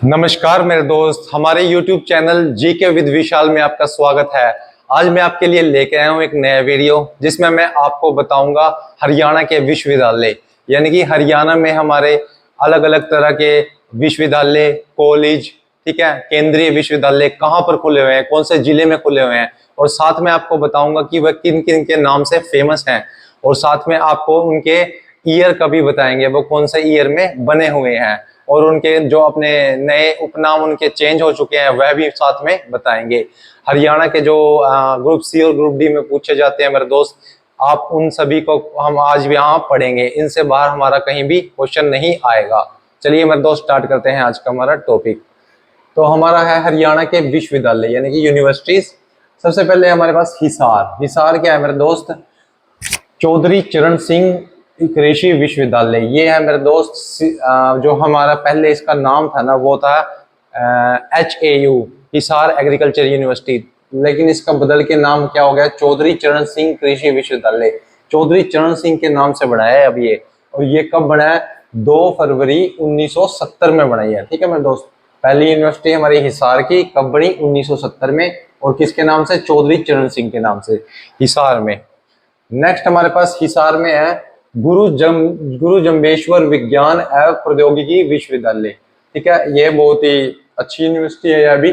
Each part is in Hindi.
नमस्कार मेरे दोस्त, हमारे YouTube चैनल जीके विद विशाल में आपका स्वागत है। आज मैं आपके लिए लेके आया हूँ एक नया वीडियो जिसमें मैं आपको बताऊंगा हरियाणा के विश्वविद्यालय, यानी कि हरियाणा में हमारे अलग अलग तरह के विश्वविद्यालय, कॉलेज, ठीक है, केंद्रीय विश्वविद्यालय कहाँ पर खुले हुए हैं, कौन से जिले में खुले हुए हैं, और साथ में आपको बताऊंगा कि वह किन किन के नाम से फेमस हैं, और साथ में आपको उनके ईयर का भी बताएंगे, वो कौन से ईयर में बने हुए हैं, और उनके जो अपने नए उपनाम उनके चेंज हो चुके हैं वह भी साथ में बताएंगे। हरियाणा के जो ग्रुप सी और ग्रुप डी में पूछे जाते हैं मेरे दोस्त, आप उन सभी को हम आज भी यहाँ पढ़ेंगे। इनसे बाहर हमारा कहीं भी क्वेश्चन नहीं आएगा। चलिए मेरे दोस्त, स्टार्ट करते हैं आज का हमारा टॉपिक। तो हमारा है हरियाणा के विश्वविद्यालय यानी कि यूनिवर्सिटीज। सबसे पहले हमारे पास हिसार। हिसार क्या है मेरे दोस्त? चौधरी चरण सिंह कृषि विश्वविद्यालय, ये है मेरे दोस्त। जो हमारा पहले इसका नाम था ना, वो था HAU, हिसार एग्रीकल्चर यूनिवर्सिटी, लेकिन इसका बदल के नाम क्या हो गया? चौधरी चरण सिंह कृषि विश्वविद्यालय। चौधरी चरण सिंह के नाम से बना है अब ये। और ये कब बना है? 2 फरवरी 1970 में बनाई है। ठीक है मेरे दोस्त, पहली यूनिवर्सिटी हमारी हिसार की कब बनी? 1970 में। और किसके नाम से? चौधरी चरण सिंह के नाम से, हिसार में। नेक्स्ट हमारे पास हिसार में है गुरु जम्बेश्वर विज्ञान एवं प्रौद्योगिकी विश्वविद्यालय। ठीक है, ये बहुत ही अच्छी यूनिवर्सिटी है यह भी।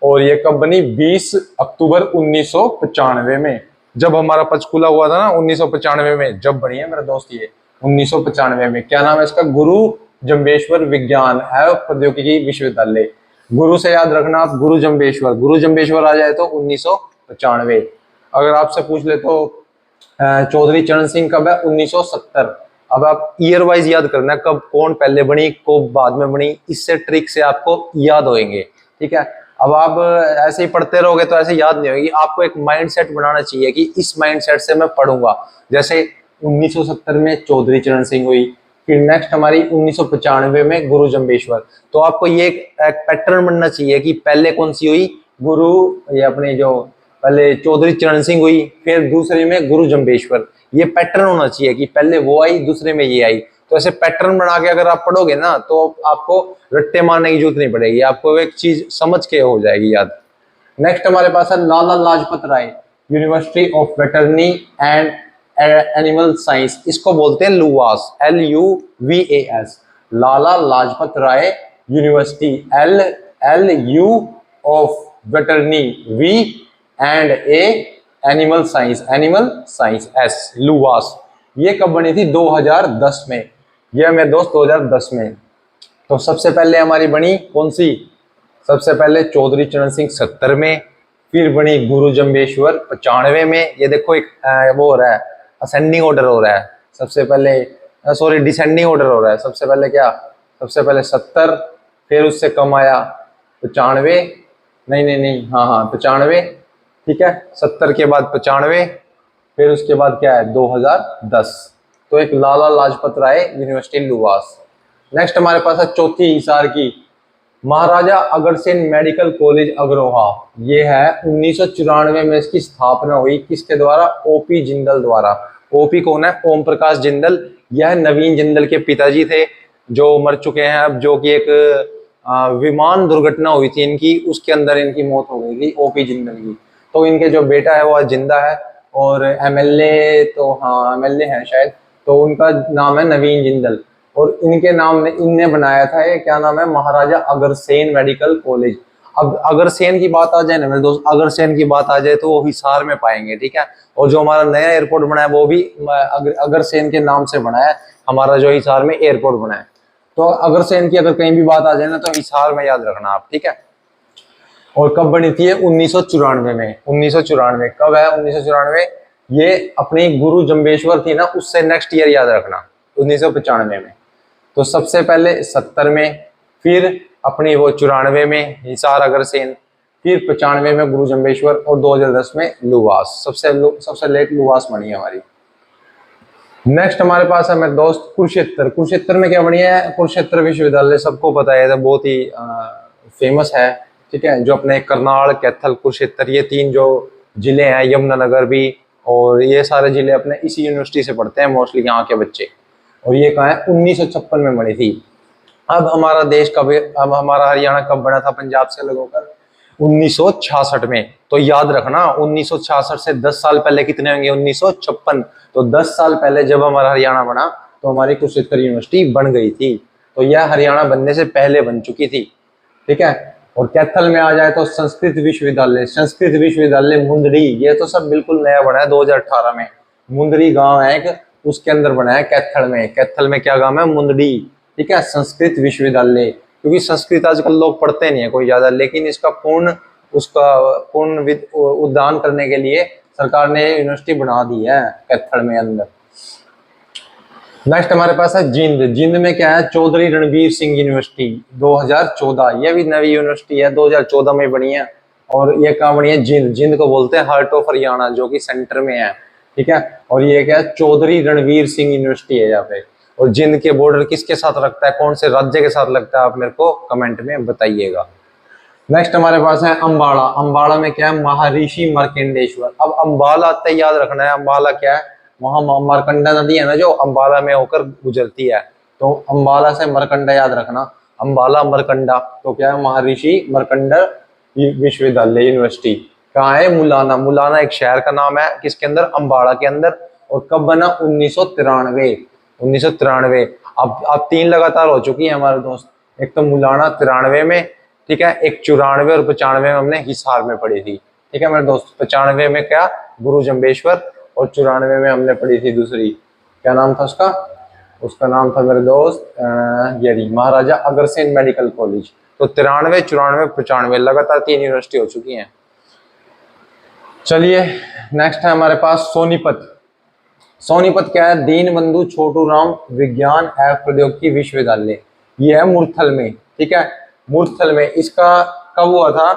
और ये कब बनी? 20 अक्टूबर 1995 में, जब हमारा पंचकूला हुआ था ना 1995 में, जब बनी है मेरे दोस्त ये 1995 में। क्या नाम है इसका? गुरु जम्बेश्वर विज्ञान एवं प्रौद्योगिकी विश्वविद्यालय। गुरु से याद रखना आप, गुरु जम्बेश्वर आ जाए तो 1995। अगर आपसे पूछ ले तो चौधरी चरण सिंह कब है? 1970। अब आप ईयर वाइज याद करना, कब कौन पहले बनी, कब बाद में बनी, इससे ट्रिक से आपको याद होएंगे। ठीक है, अब आप ऐसे ही पढ़ते रहोगे तो ऐसे याद नहीं होगी। आपको एक माइंडसेट बनाना चाहिए कि इस माइंडसेट से मैं पढ़ूंगा। जैसे 1970 में चौधरी चरण सिंह हुई, फिर नेक्स्ट हमारी 1995 में गुरु जम्बेश्वर। तो आपको ये एक पैटर्न बनना चाहिए कि पहले कौन सी हुई? गुरु, ये अपने जो पहले चौधरी चरण सिंह हुई, फिर दूसरे में गुरु जम्बेश्वर। ये पैटर्न होना चाहिए कि पहले वो आई, दूसरे में ये आई। तो ऐसे पैटर्न बना के अगर आप पढ़ोगे ना तो आपको रट्टे मारने की जरूरत नहीं पड़ेगी, आपको एक चीज समझ के हो जाएगी याद। नेक्स्ट हमारे पास है Lala Lajpat Rai university of veterinary and animal science. इसको बोलते हैं LUVAS, LUVAS, Lala Lajpat Rai university. LU of veterinary, V and animal science S, LUVAS. ये कब बनी थी? 2010 में। यह मेरे दोस्त 2010 में। तो सबसे पहले हमारी बनी कौन सी? सबसे पहले चौधरी चरण सिंह 70 में, फिर बनी गुरु जम्बेश्वर 95 में। ये देखो एक वो हो रहा है, असेंडिंग ऑर्डर हो रहा है। सबसे पहले सॉरी, डिसेंडिंग ऑर्डर हो रहा है। सबसे पहले क्या? सबसे पहले 70, फिर उससे कम आया 95, नहीं, हाँ 95। ठीक है, 70 के बाद 95, फिर उसके बाद क्या है? 2010। तो एक लाला Lajpat Rai university LUVAS. Next हमारे पास है चौथी हिसार की, महाराजा अग्रसेन मेडिकल कॉलेज अग्रोहा। ये है 1994 में इसकी स्थापना हुई। किसके द्वारा? OP जिंदल द्वारा। OP कौन है? ओम प्रकाश जिंदल। यह नवीन जिंदल के पिताजी थे जो मर चुके हैं अब, जो कि एक विमान दुर्घटना हुई थी इनकी, उसके अंदर इनकी मौत हो गई थी OP जिंदल की। तो इनके जो बेटा है वो आज जिंदा है, और MLA, तो हाँ MLA है शायद, तो उनका नाम है नवीन जिंदल। और इनके नाम में इनने बनाया था ये, क्या नाम है? Maharaja Agrasen medical college. अब अग्रसेन की बात आ जाए ना मेरे दोस्त, अग्रसेन की बात आ जाए तो वो हिसार में पाएंगे। ठीक है, और जो हमारा नया एयरपोर्ट बना है वो भी अग्रसेन के नाम से बना है, हमारा जो हिसार में एयरपोर्ट बना है। तो अग्रसेन की अगर कहीं भी बात आ जाए ना तो हिसार में याद रखना आप। ठीक है, और कब बनी थी? 1994 में। 1994 कब है? 1994। ये अपनी गुरु जम्बेश्वर थी ना, उससे नेक्स्ट ईयर याद रखना, 1995 में। तो सबसे पहले 70 में, फिर अपनी वो 94 में हिसार अग्रसेन, फिर 95 में गुरु जम्बेश्वर, और 2010 में लुवास। सबसे लेट लुवास बनी है हमारी। नेक्स्ट हमारे पास है मेरे दोस्त कुरुक्षेत्र। कुरुक्षेत्र में क्या बनी है? कुरुक्षेत्र विश्वविद्यालय, सबको पता है, बहुत ही फेमस है। ठीक है, जो अपने करनाल, कैथल, कुरुक्षेत्र, ये 3 जो जिले हैं, यमुनानगर भी, और ये सारे जिले अपने इसी यूनिवर्सिटी से पढ़ते हैं मोस्टली यहाँ के बच्चे। और ये कहाँ है? 1956 में बनी थी। अब हमारा देश कब, अब हमारा हरियाणा कब बना था पंजाब से अलग होकर? 1966 में। तो याद रखना 1966 से 10 साल पहले कितने होंगे? 1956। तो 10 साल पहले जब हमारा हरियाणा बना तो हमारी कुरुक्षेत्र यूनिवर्सिटी बन गई थी। तो यह हरियाणा बनने से पहले बन चुकी थी, ठीक है। और कैथल में आ जाए तो संस्कृत विश्वविद्यालय, संस्कृत विश्वविद्यालय मुंदड़ी, ये तो सब बिल्कुल नया बना है 2018 में। मुंदड़ी गांव है एक, उसके अंदर बना है कैथल में। कैथल में क्या गांव है? मुंदड़ी, ठीक है। संस्कृत विश्वविद्यालय, क्योंकि संस्कृत आजकल लोग पढ़ते नहीं है कोई ज्यादा, लेकिन इसका पूर्ण उद्यान करने के लिए सरकार ने यूनिवर्सिटी बना दी है कैथल में अंदर। नेक्स्ट हमारे पास है जिंद। जिंद में क्या है? चौधरी रणवीर सिंह यूनिवर्सिटी 2014, ये भी नवी यूनिवर्सिटी है, 2014 में बनी है। और ये कहाँ बनी है? जिंद। जिंद को बोलते हैं हार्ट ऑफ हरियाणा, जो कि सेंटर में है, ठीक है। और ये क्या है? चौधरी रणवीर सिंह यूनिवर्सिटी है यहाँ पे। और जिंद के बॉर्डर किसके साथ लगता है, कौन से राज्य के साथ लगता है, आप मेरे को कमेंट में बताइएगा। नेक्स्ट हमारे पास है अंबाला। अंबाला में क्या है? महर्षि मार्कंडेश्वर। अब अंबाला आते ही याद रखना है, अंबाला क्या है? वहां मार्कंडा नदी है ना, जो अंबाला में होकर गुजरती है। तो अंबाला से मार्कंडा याद रखना, अंबाला मार्कंडा। तो क्या है? महर्षि मार्कंडा विश्वविद्यालय यूनिवर्सिटी कहाँ है? मुलाना। मुलाना एक शहर का नाम है, किसके अंदर? अंबाला के अंदर। और कब बना? 1993। 1993। अब 3 लगातार हो चुकी है हमारे दोस्त। एक तो मुलाना 93 में, ठीक है। एक 94 और 95 में हमने हिसार में पढ़ी थी, ठीक है मेरे दोस्त। 95 में क्या? गुरु जम्बेश्वर। और 94 में हमने पढ़ी थी दूसरी, क्या नाम था उसका? उसका नाम था मेरे दोस्त यही महाराजा अग्रसेन मेडिकल कॉलेज। तो 93, 94, 95 लगातार 3 यूनिवर्सिटी हो चुकी हैं। चलिए नेक्स्ट है हमारे पास सोनीपत। सोनीपत क्या है? दीन बंधु छोटू राम विज्ञान एवं प्रौद्योगिकी विश्वविद्यालय, ये है मुरथल में, ठीक है। मुरथल में। इसका कब हुआ था?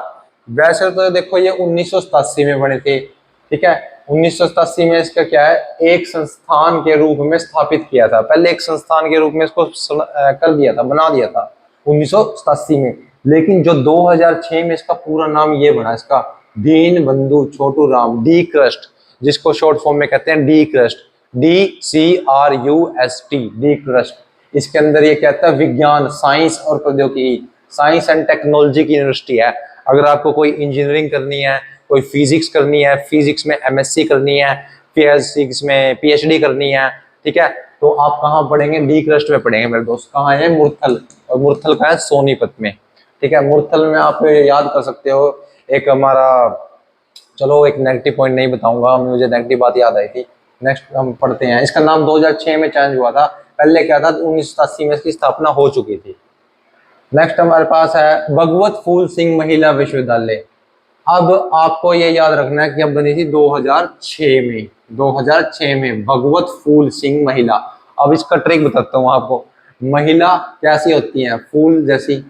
वैसे तो देखो ये 1987 में बने थे, ठीक है। 1987 में इसका क्या है? एक संस्थान के रूप में स्थापित किया था, पहले एक संस्थान के रूप में इसको कर दिया था, बना दिया था 1987 में। लेकिन जो 2006 में इसका पूरा नाम ये बना, इसका दीन बंधु छोटू राम, डी क्रस्ट, जिसको शॉर्ट फॉर्म में कहते हैं D crust, DCRUST, D crust. इसके अंदर ये कहता है विज्ञान, साइंस और प्रौद्योगिकी, साइंस एंड टेक्नोलॉजी की यूनिवर्सिटी है। अगर आपको कोई इंजीनियरिंग करनी है, कोई फिजिक्स करनी है, फिजिक्स में MSc करनी है, फिजिक्स में PhD करनी है, ठीक है, तो आप कहाँ पढ़ेंगे? डी क्रस्ट में पढ़ेंगे मेरे दोस्त। कहाँ है? मुरथल। और मुरथल का है? सोनीपत में, ठीक है। मुरथल में आप याद कर सकते हो एक हमारा, चलो एक नेगेटिव पॉइंट नहीं बताऊंगा, मुझे नेगेटिव बात याद आई थी। नेक्स्ट हम पढ़ते हैं। इसका नाम 2006 में चेंज हुआ था, पहले क्या था? 1987 में इसकी स्थापना हो चुकी थी। नेक्स्ट हमारे पास है भगवत फूल सिंह महिला विश्वविद्यालय। अब आपको ये याद रखना है कि अब बनी थी 2006 में, 2006 में भगवत फूल सिंह महिला। अब इसका ट्रिक बताता हूँ आपको। महिला कैसी होती है? फूल जैसी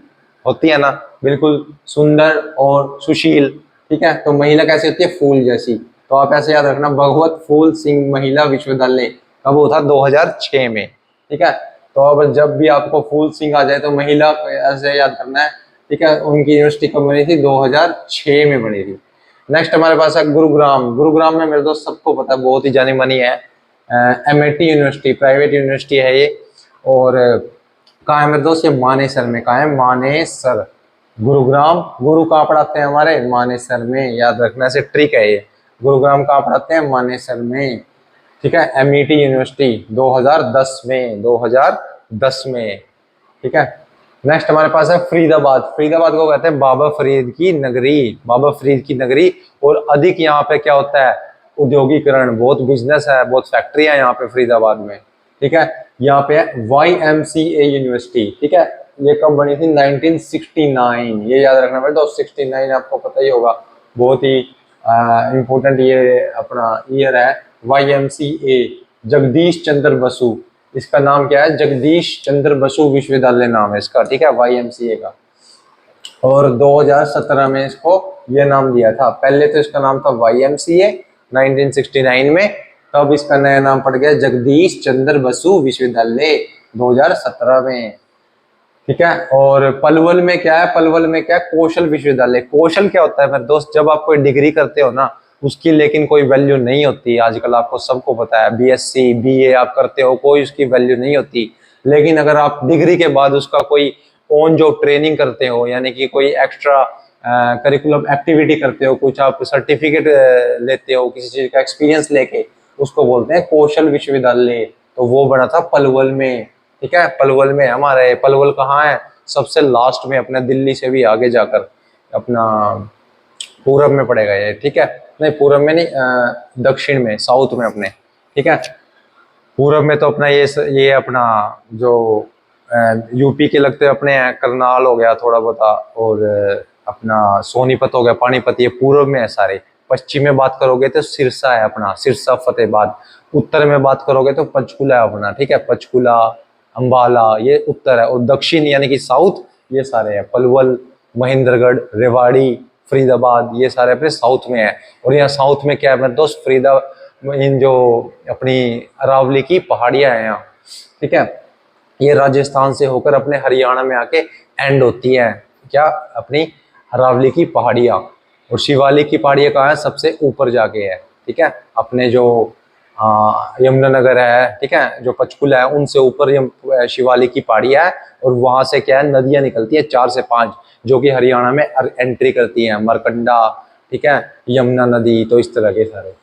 होती है ना, बिल्कुल सुंदर और सुशील, ठीक है। तो महिला कैसी होती है? फूल जैसी। तो आप ऐसे याद रखना, भगवत फूल सिंह महिला विश्वविद्यालय कब हुआ था? 2006 में, ठीक है। तो अब जब भी आपको फूल सिंह आ जाए तो महिला ऐसे याद करना है, ठीक है। उनकी यूनिवर्सिटी कब बनी थी? 2006 में बनी थी। नेक्स्ट हमारे पास है गुरुग्राम। गुरुग्राम में मेरे दोस्त सबको पता है, बहुत ही जानी मानी है, MIT यूनिवर्सिटी, प्राइवेट यूनिवर्सिटी है ये। और कहाँ है मेरे दोस्त? ये मानेसर में। कहाँ है? मानेसर। गुरुग्राम। गुरु कहाँ पढ़ाते हैं हमारे? मानेसर में, याद रखना, से ट्रिक है ये। गुरुग्राम कहाँ पढ़ाते हैं? मानेसर में, ठीक है। MIT यूनिवर्सिटी 2010 में, 2010 में, ठीक है। नेक्स्ट हमारे पास है फरीदाबाद। फरीदाबाद को कहते हैं बाबा फरीद की नगरी, बाबा फरीद की नगरी। और अधिक यहाँ पे क्या होता है? उद्योगीकरण, बहुत बिजनेस है, बहुत फैक्ट्री है यहाँ पे फरीदाबाद में, ठीक है। यहाँ पे है YMCA यूनिवर्सिटी, ठीक है। ये कब बनी थी? 1969, ये याद रखना मेरे दोस्त। 69 आपको पता ही होगा, बहुत ही इम्पोर्टेंट ये अपना ईयर है। YMCA, जगदीश चंद्र बसु, इसका नाम क्या है? जगदीश चंद्र बसु विश्वविद्यालय नाम है इसका, ठीक है, YMCA का। और 2017 में इसको ये नाम दिया था। पहले तो इसका नाम था YMCA 1969 में, तब इसका नया नाम पड़ गया जगदीश चंद्र बसु विश्वविद्यालय 2017 में, ठीक है। और पलवल में क्या है? पलवल में क्या है? कौशल विश्वविद्यालय। कौशल क्या होता है मेरे दोस्त? जब आप कोई डिग्री करते हो ना, उसकी लेकिन कोई वैल्यू नहीं होती आजकल, आपको सबको पता है। BSc BA आप करते हो, कोई उसकी वैल्यू नहीं होती। लेकिन अगर आप डिग्री के बाद उसका कोई ऑन जॉब ट्रेनिंग करते हो, यानी कि कोई एक्स्ट्रा करिकुलम एक्टिविटी करते हो, कुछ आप सर्टिफिकेट लेते हो किसी चीज का एक्सपीरियंस लेके, उसको बोलते हैं कौशल विश्वविद्यालय। तो वो बना था पलवल में, ठीक है, पलवल में। हमारे पलवल कहाँ है? सबसे लास्ट में, अपने दिल्ली से भी आगे जाकर अपना पूरब में पड़ेगा ये, ठीक है। नहीं पूरब में नहीं, दक्षिण में, साउथ में अपने, ठीक है। पूरब में तो अपना ये अपना जो यूपी के लगते अपने करनाल हो गया थोड़ा बहुत, और अपना सोनीपत हो गया, पानीपत, ये पूर्व में है सारे। पश्चिम में बात करोगे तो सिरसा है अपना, सिरसा फतेहाबाद। उत्तर में बात करोगे तो पंचकुला है अपना, ठीक है, पंचकुला, अंबाला, ये उत्तर है। और दक्षिण यानी कि साउथ, ये सारे हैं पलवल, महेंद्रगढ़, रेवाड़ी, फरीदाबाद, ये सारे अपने साउथ में है। और यहाँ साउथ में क्या है मेरे दोस्त, इन जो अपनी अरावली की पहाड़ियां हैं यहाँ, ठीक है, ये राजस्थान से होकर अपने हरियाणा में आके एंड होती है, क्या, अपनी अरावली की पहाड़ियाँ। और शिवालिक की पहाड़ियाँ कहाँ है? सबसे ऊपर जाके है, ठीक है, अपने जो यमुनानगर है, ठीक है, जो पंचकुला है, उनसे ऊपर शिवालिक की पहाड़ियाँ है। और वहां से क्या है, नदियां निकलती है 4 से 5, जो कि हरियाणा में एंट्री करती है, मरकंडा, ठीक है, यमुना नदी, तो इस तरह के सारे।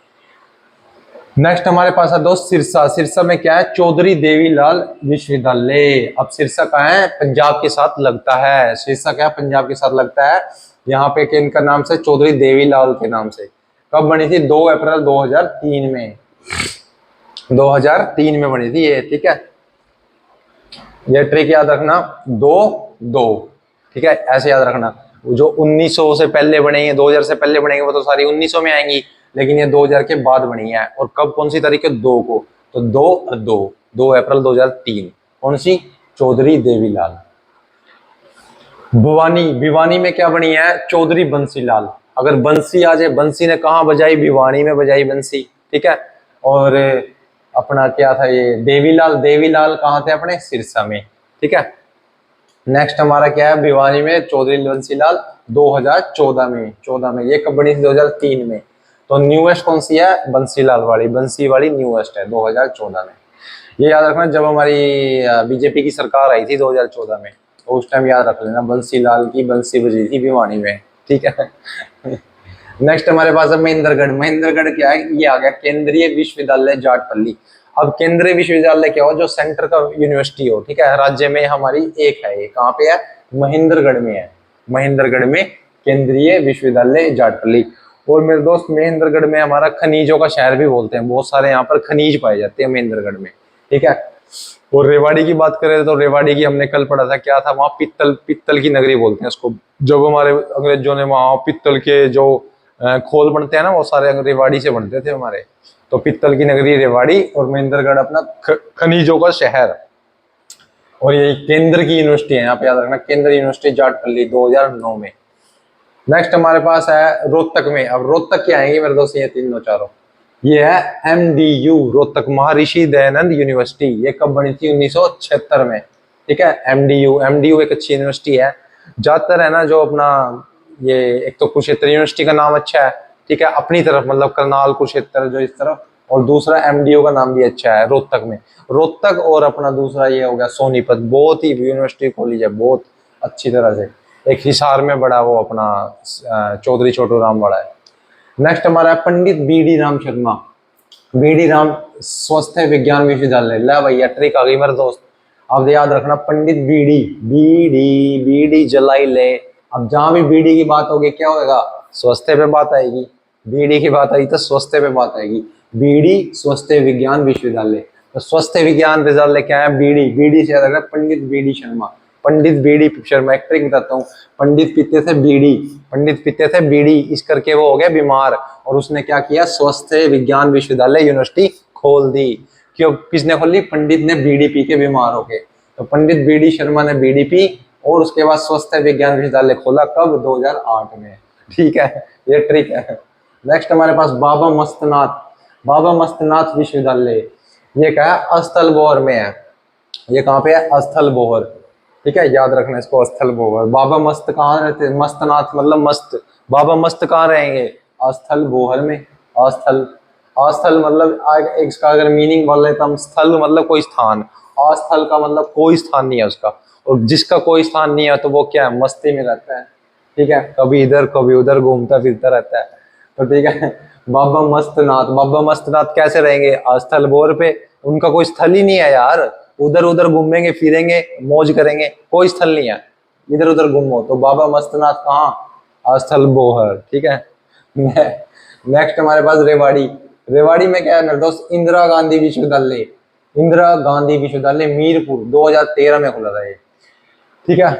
नेक्स्ट हमारे पास है दोस्त सिरसा। सिरसा में क्या है? चौधरी देवीलाल विश्वविद्यालय। अब सिरसा कहाँ है? पंजाब के साथ लगता है। सिरसा क्या है? पंजाब के साथ लगता है। यहाँ पे इनका नाम से चौधरी देवीलाल के नाम से। कब बनी थी? 2 अप्रैल 2003 में, 2003 में बनी थी ये, ठीक है। ये ट्रिक याद रखना, 2-2, ठीक है, ऐसे याद रखना। जो 1900 से पहले बनेंगे, 2000 से पहले बनेंगे, वो तो सारी 1900 में आएंगी, लेकिन ये 2000 के बाद बनी है। और कब, कौन सी तारीख है? 2 को, तो 2 और 2 अप्रैल 2003। कौन सी? चौधरी देवीलाल। भिवानी, भिवानी में क्या बनी है? चौधरी बंसीलाल। अगर बंसी आ जाए, बंसी ने कहा बजाई? भिवानी में बजाई बंसी, ठीक है। और अपना क्या था ये, देवीलाल, देवीलाल कहाँ थे? अपने सिरसा में, ठीक है। नेक्स्ट हमारा क्या है? भिवानी में चौधरी बंसीलाल, 2014 में, 14 में। ये कब बनी थी? 2003 में। तो न्यूएस्ट कौन सी है? बंसीलाल वाली, बंसी वाली न्यूएस्ट है 2014 में। ये याद रखना, जब हमारी बीजेपी की सरकार आई थी 2014 में, तो उस टाइम याद रख लेना, बंसीलाल की बंसी बजी थी भिवानी में, ठीक है। नेक्स्ट हमारे पास है महेंद्रगढ़। महेंद्रगढ़ क्या है? ये आ गया केंद्रीय विश्वविद्यालय जाटपल्ली। अब केंद्रीय विश्वविद्यालय क्या हो? जो सेंटर का यूनिवर्सिटी हो, ठीक है, राज्य में हमारी एक है। ये कहाँ पे है? महेंद्रगढ़ में है, महेंद्रगढ़ में केंद्रीय विश्वविद्यालय जाटपल्ली। और मेरे दोस्त महेंद्रगढ़ में हमारा खनिजों का शहर भी बोलते हैं, बहुत सारे यहाँ पर खनिज पाए जाते हैं महेंद्रगढ़ में, ठीक है। और रेवाड़ी की बात करें तो रेवाड़ी की हमने कल पढ़ा था, क्या था वहाँ? पित्तल, पित्तल की नगरी बोलते हैं उसको। जब हमारे अंग्रेजों ने वहाँ पित्तल के जो खोल बनते हैं ना, वो सारे रेवाड़ी से बनते थे हमारे। तो पित्तल की नगरी रेवाड़ी, और महेंद्रगढ़ अपना खनिजों का शहर। और ये केंद्र की यूनिवर्सिटी है, यहाँ पे याद रखना, केंद्र यूनिवर्सिटी जाटपल्ली 2009 में। नेक्स्ट हमारे पास है रोहतक में। अब रोहतक क्या आएंगे मेरे दोस्त? ये तीनों चारों, ये है MDU, रोहतक महाऋषि दयानंद यूनिवर्सिटी। ये कब बनी थी? 1976 में, ठीक है। MDU एक अच्छी यूनिवर्सिटी है। ज्यादातर है ना जो अपना ये, एक तो कुरुक्षेत्र यूनिवर्सिटी का नाम अच्छा है, ठीक है, अपनी तरफ, मतलब करनाल, कुरुक्षेत्र जो इस तरफ। और दूसरा MDU का नाम भी अच्छा है रोहतक में, रोहतक। और अपना दूसरा ये हो गया सोनीपत, बहुत ही यूनिवर्सिटी कॉलेज है, बहुत अच्छी तरह से। एक हिसार में बड़ा वो अपना चौधरी छोटू राम बड़ा है। नेक्स्ट हमारा है पंडित BD राम शर्मा। BD राम स्वास्थ्य विज्ञान विश्वविद्यालय। ला भैया ट्रिक आ गई मेरे दोस्त। अब याद रखना, पंडित बीडी जलाई ले। अब जहां भी BD की बात होगी क्या होगा? स्वास्थ्य पे बात आएगी। BD की बात आई तो स्वास्थ्य पे बात आएगी। BD स्वास्थ्य विज्ञान विश्वविद्यालय। तो स्वास्थ्य विज्ञान विश्वविद्यालय क्या है? BD से याद रखना, पंडित BD शर्मा। पंडित BD शर्मा। एक ट्रिक बताता हूँ, पंडित पीते थे बीड़ी, पंडित पीते थे बीड़ी, इस करके वो हो गया बीमार, और उसने क्या किया? स्वास्थ्य विज्ञान विश्वविद्यालय यूनिवर्सिटी खोल दी। क्यों? किसने खोली? पंडित ने बीड़ी पी के बीमार हो गए, तो पंडित BD शर्मा ने बीड़ी पी, और उसके बाद स्वास्थ्य विज्ञान विश्वविद्यालय खोला। कब? 2008 में, ठीक है, ये ट्रिक है। नेक्स्ट हमारे पास बाबा मस्तनाथ, बाबा मस्तनाथ विश्वविद्यालय। ये क्या है? अस्थल बोहर में है। ये कहाँ पे है? अस्थल बोहर, ठीक है, याद रखना इसको, अस्थल बोहर। बाबा मस्त कहाँ रहते हैं? मस्तनाथ मतलब मस्त। बाबा मस्त कहाँ रहेंगे? अस्थल बोहर में। अस्थल, अस्थल मतलब इसका अगर मीनिंग बोल रहे तो हम, स्थल मतलब कोई स्थान, अस्थल का मतलब कोई स्थान नहीं है उसका, और जिसका कोई स्थान नहीं है तो वो क्या है, मस्ती में रहता है। ठीक है, कभी इधर कभी उधर घूमता फिरता रहता है। तो ठीक है, बाबा मस्तनाथ कैसे रहेंगे, अस्थल बोर पे, उनका कोई स्थल ही नहीं है यार। उधर उधर घूमेंगे फिरेंगे मौज करेंगे, कोई स्थल नहीं है, इधर उधर घूमो। तो बाबा मस्तनाथ कहाँ, अस्थल बोहर। ठीक है। नेक्स्ट हमारे पास रेवाड़ी। रेवाड़ी में क्या है मेरे दोस्त, इंदिरा गांधी विश्वविद्यालय। इंदिरा गांधी विश्वविद्यालय मीरपुर 2013 में खुला था ये। ठीक है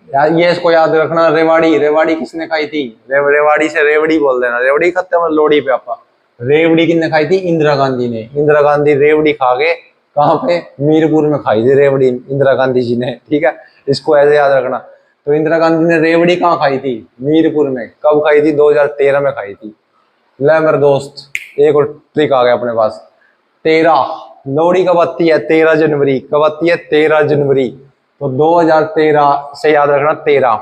यार, ये इसको याद रखना। रेवाड़ी, रेवाड़ी किसने खाई थी, रेवाड़ी से रेवड़ी बोल देना, रेवड़ी खाते हैं लोहड़ी पे आपा। रेवड़ी किसने खाई थी, इंदिरा गांधी ने। इंदिरा गांधी रेवड़ी खा के कहाँ पे, मीरपुर में खाई थी रेवड़ी इंदिरा गांधी जी ने। ठीक है, इसको ऐसे याद रखना। तो इंदिरा गांधी ने रेवड़ी कहाँ खाई थी, मीरपुर में। कब खाई थी, 2013 में खाई थी। ले मेरे दोस्त, एक और ट्रिक आ गया अपने पास। 13, लोहड़ी कब आती है, 13 जनवरी। कब आती है, 13 जनवरी। तो 2013 से याद रखना 13।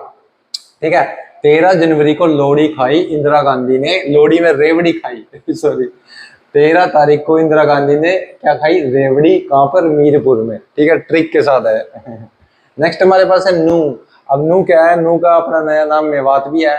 ठीक है, 13 जनवरी को लोहड़ी खाई इंदिरा गांधी ने, लोहड़ी में रेवड़ी खाई। सॉरी, 13 तारीख को इंदिरा गांधी ने क्या खाई, रेवड़ी। कहां पर, मीरपुर में। ठीक है, ट्रिक के साथ है। नेक्स्ट हमारे पास है नू। अब नू क्या है, नू का अपना नया नाम मेवात भी है।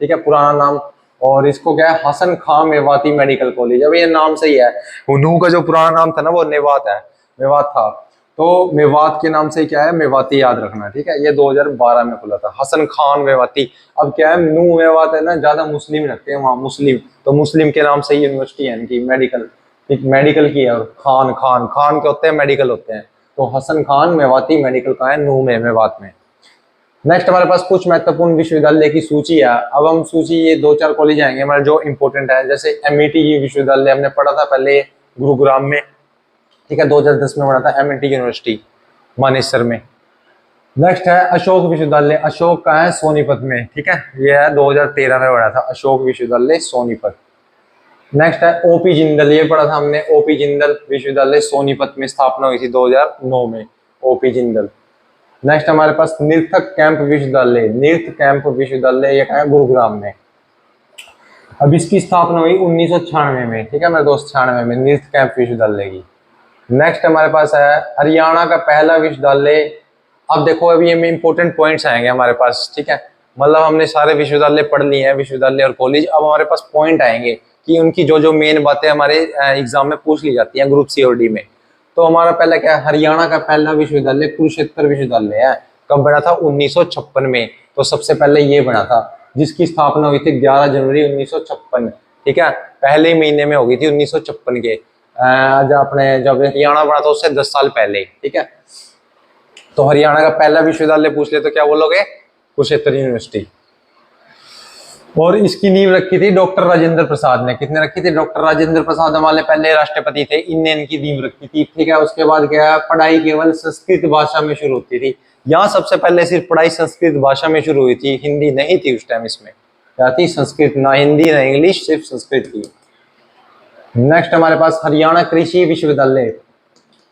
ठीक है, पुराना नाम। और इसको क्या है, हसन खां मेवाती मेडिकल कॉलेज। अब ये नाम सही है, नू का जो पुराना नाम था ना वो मेवात है, मेवात था। तो मेवात के नाम से क्या है, मेवाती याद रखना। ठीक है, ये 2012 में खुला था, हसन खान मेवाती। अब क्या है, नू मेवात है ना, ज्यादा मुस्लिम रखते हैं वहाँ, मुस्लिम। तो मुस्लिम के नाम से ही यूनिवर्सिटी है इनकी, मेडिकल। एक मेडिकल की है, और खान खान खान के होते हैं, मेडिकल होते हैं। तो हसन खान मेवाती मेडिकल का है नू में, मेवात में। नेक्स्ट हमारे पास कुछ महत्वपूर्ण विश्वविद्यालय की सूची है। अब हम सूची, ये 2-4 कॉलेज आएंगे हमारे जो इंपॉर्टेंट है, जैसे एमईटी विश्वविद्यालय हमने पढ़ा था पहले गुरुग्राम में। ठीक है, 2010 में पढ़ा था एमईटी यूनिवर्सिटी मानेसर में। नेक्स्ट है अशोक विश्वविद्यालय। अशोक का है सोनीपत में। ठीक है, ये है 2013 में पढ़ा था, अशोक विश्वविद्यालय सोनीपत। नेक्स्ट है ओपी जिंदल, ये पढ़ा था हमने, ओपी जिंदल विश्वविद्यालय सोनीपत में स्थापना हुई थी 2009 में, ओपी जिंदल। नेक्स्ट हमारे पास निर्थक कैंप विश्वविद्यालय। निर्थ कैंप विश्वविद्यालय ये है गुरुग्राम में। अब इसकी स्थापना हुई 1996 में। ठीक है मेरे दोस्त, 96 में निर्थ कैंप विश्वविद्यालय की। नेक्स्ट हमारे पास है हरियाणा का पहला विश्वविद्यालय। अब देखो, अभी ये इंपॉर्टेंट पॉइंट्स आएंगे हमारे पास। ठीक है, मतलब हमने सारे विश्वविद्यालय पढ़ लिए हैं, विश्वविद्यालय और कॉलेज। अब हमारे पास पॉइंट आएंगे कि उनकी जो जो मेन बातें हमारे एग्जाम में पूछ ली जाती हैं ग्रुप सी और डी में। तो हमारा पहला क्या है, हरियाणा का पहला विश्वविद्यालय कुरुक्षेत्र विश्वविद्यालय है। कब बना था, 1956 में। तो सबसे पहले ये बना था, जिसकी स्थापना हुई थी 11 जनवरी 1956। ठीक है, पहले महीने में हो गई थी 1956 के। जब अपने जब हरियाणा बना था उससे 10 साल पहले। ठीक है, तो हरियाणा का पहला विश्वविद्यालय पूछ ले तो क्या बोलोगे, कुरुक्षेत्र यूनिवर्सिटी। और इसकी नींव रखी थी डॉक्टर राजेंद्र प्रसाद ने। कितने रखी थी, डॉक्टर राजेंद्र प्रसाद हमारे पहले राष्ट्रपति थे, इनने इनकी नींव रखी थी। ठीक है, उसके बाद क्या है, पढ़ाई केवल संस्कृत भाषा में शुरू होती थी। यहाँ सबसे पहले सिर्फ पढ़ाई संस्कृत भाषा में शुरू हुई थी, हिंदी नहीं थी उस टाइम। इसमें क्या थी, संस्कृत, ना हिंदी ना इंग्लिश, सिर्फ संस्कृत थी। नेक्स्ट हमारे पास हरियाणा कृषि विश्वविद्यालय,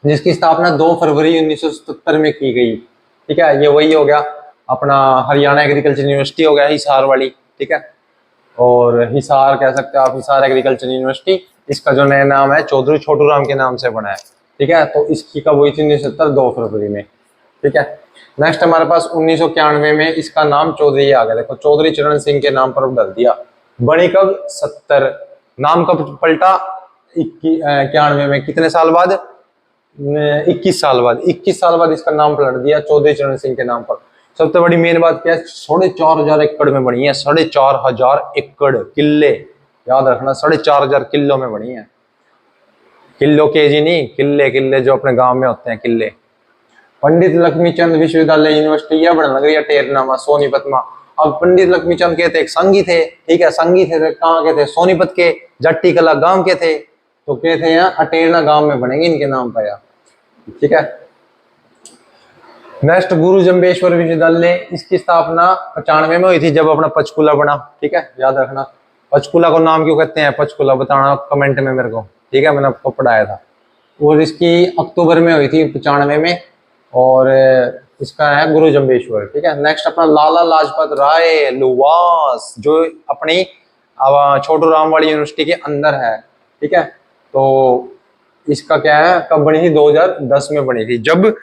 जिसकी स्थापना 2 फरवरी 1977 में की गई। ठीक है, ये वही हो गया अपना हरियाणा एग्रीकल्चर यूनिवर्सिटी हो गया, हिसार वाली। ठीक है, और हिसार कह सकते हो आप, हिसार एग्रीकल्चर यूनिवर्सिटी। इसका जो नया नाम है चौधरी छोटू राम के नाम से बना है। ठीक है, तो इसकी कब हुई थी, 1970, 2 फरवरी में। ठीक है, नेक्स्ट हमारे पास 1991 में इसका नाम चौधरी आ गया। देखो, चौधरी चरण सिंह के नाम पर बदल दिया। बनी कब, 70। नाम कब पलटा, 91 में। कितने साल बाद, 21 साल बाद। 21 साल बाद इसका नाम पलट दिया चौधरी चरण सिंह के नाम पर। सबसे बड़ी मेन बात क्या है, 4,500 एकड़ में बनी है। 4,500 एकड़, किले याद रखना, 4,500 किलो में बनी है। किलो केजी नहीं, किले, किले जो अपने गांव में होते हैं, किले। पंडित लक्ष्मीचंद विश्वविद्यालय यूनिवर्सिटी है बड़ा लग टेरनामा सोनीपत में। अब पंडित लक्ष्मीचंद के थे, एक संघी थे। ठीक है, संघी थे, कहाँ के थे, सोनीपत के, जट्टी कला गांव के थे। तो क्या थे, यहाँ अटेरना गांव में बनेंगे इनके नाम पर यार। ठीक है, नेक्स्ट गुरु जम्बेश्वर विश्वविद्यालय। इसकी स्थापना 95 में हुई थी, जब अपना पंचकुला बना। ठीक है, याद रखना। पंचकुला को नाम क्यों कहते हैं, पंचकुला बताना कमेंट में मेरे को। ठीक है, मैंने आपको पढ़ाया था। और इसकी अक्टूबर में हुई थी 95 में। और इसका है गुरु जम्बेश्वर। ठीक है, नेक्स्ट अपना लाला लाजपत राय लुवास, जो अपनी छोटू राम वाली यूनिवर्सिटी के अंदर है। ठीक है, तो इसका क्या है, कब बनी थी, 2010 में बनी थी। जब,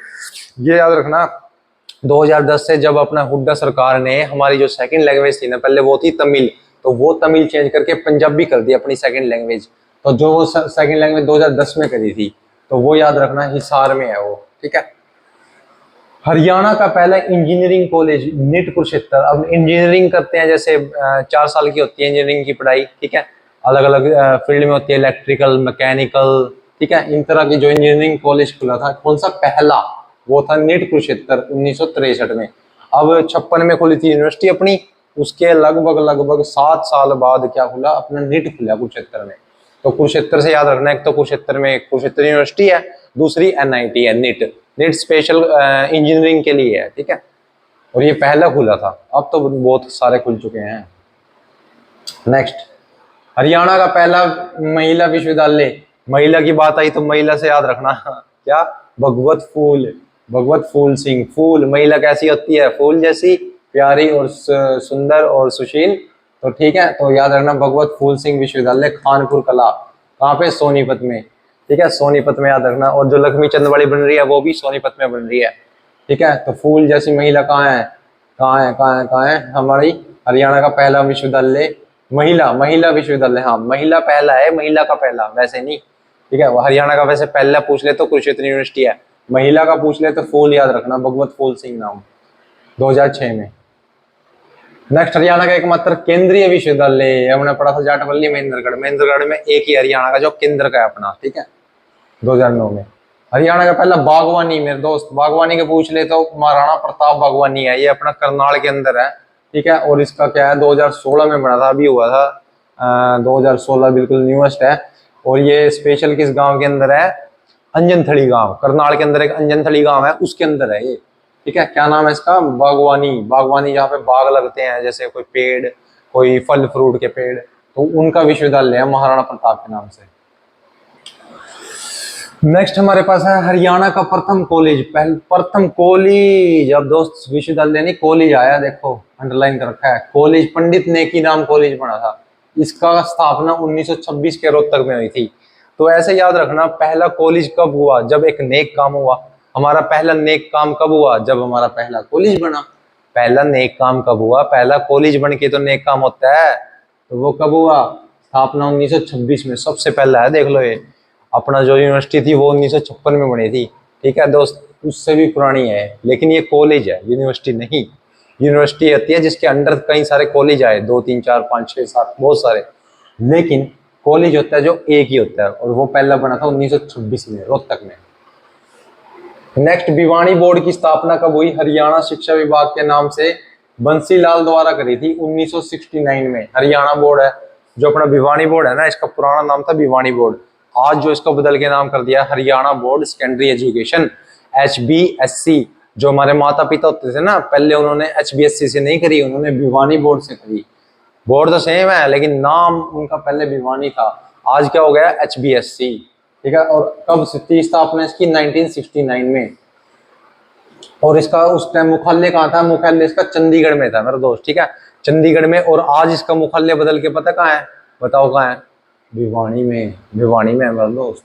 ये याद रखना, 2010 से जब अपना हुड्डा सरकार ने हमारी जो सेकंड लैंग्वेज थी ना, पहले वो थी तमिल, तो वो तमिल चेंज करके पंजाबी कर दी अपनी सेकंड लैंग्वेज। तो जो वो सेकंड लैंग्वेज 2010 में करी थी, तो वो याद रखना हिसार में है वो, ठीक है। हरियाणा का पहला इंजीनियरिंग कॉलेज निट कुरुक्षेत्र। अब इंजीनियरिंग करते हैं, जैसे 4 साल की होती है इंजीनियरिंग की पढ़ाई, ठीक है, अलग अलग फील्ड में होती है, इलेक्ट्रिकल, मैकेनिकल, ठीक है, इन तरह की जो इंजीनियरिंग कॉलेज खुला था, कौन सा पहला, वो था निट कुरुक्षेत्र 1963 में। अब 56 में खुली थी यूनिवर्सिटी अपनी, उसके लगभग लगभग 7 साल बाद क्या खुला, अपना निट खुला कुरुक्षेत्र में। तो कुरुक्षेत्र से याद रखना, एक तो कुरुक्षेत्र में कुरुक्षेत्र यूनिवर्सिटी है, दूसरी एनआईटी है, निट, निट स्पेशल इंजीनियरिंग के लिए है, ठीक है। और ये पहला खुला था, अब तो बहुत सारे खुल चुके हैं। नेक्स्ट, हरियाणा का पहला महिला विश्वविद्यालय। महिला की बात आई तो महिला से याद रखना क्या, भगवत फूल, भगवत फूल सिंह। फूल, महिला कैसी होती है, फूल जैसी, प्यारी और सुंदर और सुशील, तो ठीक है, तो याद रखना भगवत फूल सिंह विश्वविद्यालय, खानपुर कला, कहाँ पे, सोनीपत में, ठीक है, सोनीपत में याद रखना। और जो लक्ष्मी चंद वाली बन रही है वो भी सोनीपत में बन रही है, ठीक है। तो फूल जैसी महिला कहाँ है, कहाँ है, कहाँ है, कहाँ है, हमारी हरियाणा का पहला विश्वविद्यालय, महिला, महिला विश्वविद्यालय, हाँ, महिला पहला है, महिला का पहला, वैसे नहीं, ठीक है। हरियाणा का वैसे पहला पूछ ले तो कुरुक्षेत्र यूनिवर्सिटी है, महिला का पूछ ले तो फूल याद रखना, भगवत फूल सिंह नाम, 2006 में। नेक्स्ट, हरियाणा का एकमात्र केंद्रीय विश्वविद्यालय, हमने पढ़ा था जाटवली महेंद्रगढ़, महेंद्रगढ़ में एक ही हरियाणा का जो केंद्र का है अपना, ठीक है, 2009 में। हरियाणा का पहला बागवानी, मेरे दोस्त, बागवानी के पूछ ले तो महाराणा प्रताप बागवानी है, ये अपना करनाल के अंदर है, ठीक है। और इसका क्या है, 2016 में बना था, अभी हुआ था 2016, बिल्कुल न्यूएस्ट है। और ये स्पेशल किस गांव के अंदर है, अंजनथड़ी गांव, करनाल के अंदर एक अंजनथड़ी गांव है, उसके अंदर है ये, ठीक है। क्या नाम है इसका, बागवानी, बागवानी जहाँ पे बाग लगते हैं, जैसे कोई पेड़, कोई फल फ्रूट के पेड़, तो उनका विश्वविद्यालय है महाराणा प्रताप के नाम से। नेक्स्ट हमारे पास है हरियाणा का प्रथम कॉलेज, प्रथम कॉलेज, अब दोस्त विश्वविद्यालय नहीं, कॉलेज आया, देखो अंडरलाइन कर रखा है, कॉलेज पंडित नेकी नाम कॉलेज बना था, इसका स्थापना 1926 के रोहतक में हुई थी। तो ऐसे याद रखना, पहला कॉलेज कब हुआ, जब एक नेक काम हुआ। हमारा पहला नेक काम कब हुआ, जब हमारा पहला कॉलेज बना। पहला नेक काम कब हुआ, पहला कॉलेज बन के तो नेक काम होता है, तो वो कब हुआ, स्थापना 1926 में, सबसे पहला है, देख लो ये अपना जो यूनिवर्सिटी थी वो 1956 में बनी थी, ठीक है दोस्त, उससे भी पुरानी है, लेकिन ये कॉलेज है, यूनिवर्सिटी नहीं। यूनिवर्सिटी होती है जिसके अंडर कई सारे कॉलेज आए, 2 3 4 5 6 7 बहुत सारे, लेकिन कॉलेज होता है जो एक ही होता है, और वो पहला बना था 1926 में रोहतक में। नेक्स्ट, भिवानी बोर्ड की स्थापना कब हुई, हरियाणा शिक्षा विभाग के नाम से बंसीलाल द्वारा करी थी 1969 में। हरियाणा बोर्ड है जो अपना भिवानी बोर्ड है ना, इसका पुराना नाम था भिवानी बोर्ड, आज जो इसको बदल के नाम कर दिया Haryana board secondary education, HBSC। जो हमारे माता पिता होते थे ना, पहले उन्होंने HBSC से नहीं करी, उन्होंने भिवानी बोर्ड से करी। बोर्ड तो सेम है लेकिन नाम उनका पहले भिवानी था, आज क्या हो गया, HBSC, ठीक है। और कब थी स्थापना इसकी, 1969 में। और इसका उस टाइम मुख्यालय कहाँ था, मुख्यालय इसका चंडीगढ़ में था मेरा दोस्त, ठीक है, चंडीगढ़ में। और आज इसका मुख्यालय बदल के पता कहाँ है, बताओ कहाँ है, भिवानी में, भिवानी में मेरा दोस्त।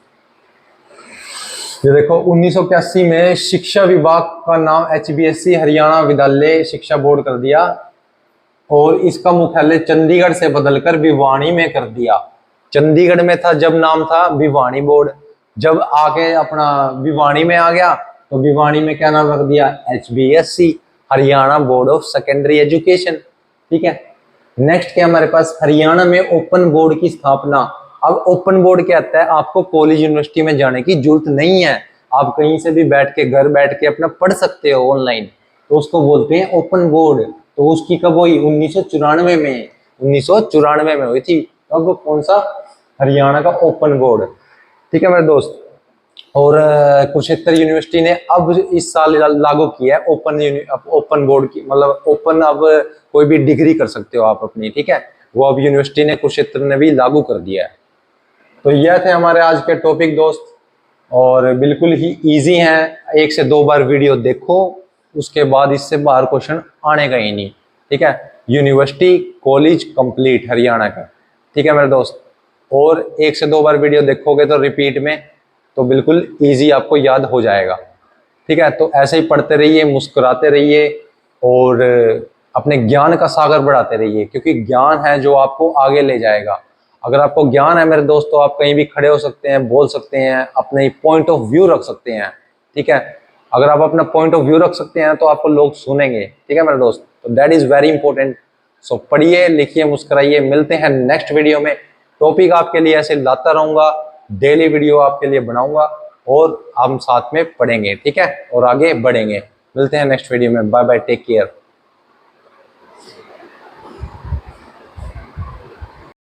ये देखो 1981 में शिक्षा विभाग का नाम HBSC हरियाणा विद्यालय शिक्षा बोर्ड कर दिया, और इसका मुख्यालय चंडीगढ़ से बदलकर भिवानी में कर दिया। चंडीगढ़ में था जब नाम था भिवानी बोर्ड, जब आके अपना भिवानी में आ गया तो भिवानी में क्या नाम रख दिया, HBSC Haryana board of secondary education, ठीक है। नेक्स्ट क्या हमारे पास, हरियाणा में ओपन बोर्ड की स्थापना। अब ओपन बोर्ड क्या आता है, आपको कॉलेज यूनिवर्सिटी में जाने की जरूरत नहीं है, आप कहीं से भी बैठ के, घर बैठ के अपना पढ़ सकते हो ऑनलाइन, तो उसको बोलते हैं ओपन बोर्ड। तो उसकी कब हुई, 1994 में, 1994 में हुई थी। अब कौन सा, हरियाणा का ओपन बोर्ड, ठीक है मेरे दोस्त। और कुरुक्षेत्र यूनिवर्सिटी ने अब इस साल लागू किया है ओपन बोर्ड की, मतलब ओपन, अब कोई भी डिग्री कर सकते हो आप अपनी, ठीक है, वो अब यूनिवर्सिटी ने, कुरुक्षेत्र ने भी लागू कर दिया है। तो यह थे हमारे आज के टॉपिक दोस्त, और बिल्कुल ही इजी हैं, 1 से 2 बार वीडियो देखो, उसके बाद इससे बाहर क्वेश्चन आने का ही नहीं, ठीक है। यूनिवर्सिटी कॉलेज कंप्लीट हरियाणा का, ठीक है मेरे दोस्त। और 1 से 2 बार वीडियो देखोगे तो रिपीट में तो बिल्कुल ईजी आपको याद हो जाएगा। ठीक है, तो ऐसे ही पढ़ते रहिए, मुस्कुराते रहिए और अपने ज्ञान का सागर बढ़ाते रहिए, क्योंकि ज्ञान है जो आपको आगे ले जाएगा। अगर आपको ज्ञान है मेरे दोस्त, तो आप कहीं भी खड़े हो सकते हैं, बोल सकते हैं, अपने पॉइंट ऑफ व्यू रख सकते हैं। ठीक है, अगर आप अपना पॉइंट ऑफ व्यू रख सकते हैं तो आपको लोग सुनेंगे। ठीक है मेरे दोस्त, तो दैट इज वेरी इंपॉर्टेंट। सो पढ़िए, लिखिए, मुस्कुराइए। मिलते हैं नेक्स्ट वीडियो में। टॉपिक आपके लिए ऐसे लाता रहूंगा, डेली वीडियो आपके लिए बनाऊंगा और हम साथ में पढ़ेंगे। ठीक है, और आगे बढ़ेंगे। मिलते हैं नेक्स्ट वीडियो में। Bye bye, take care.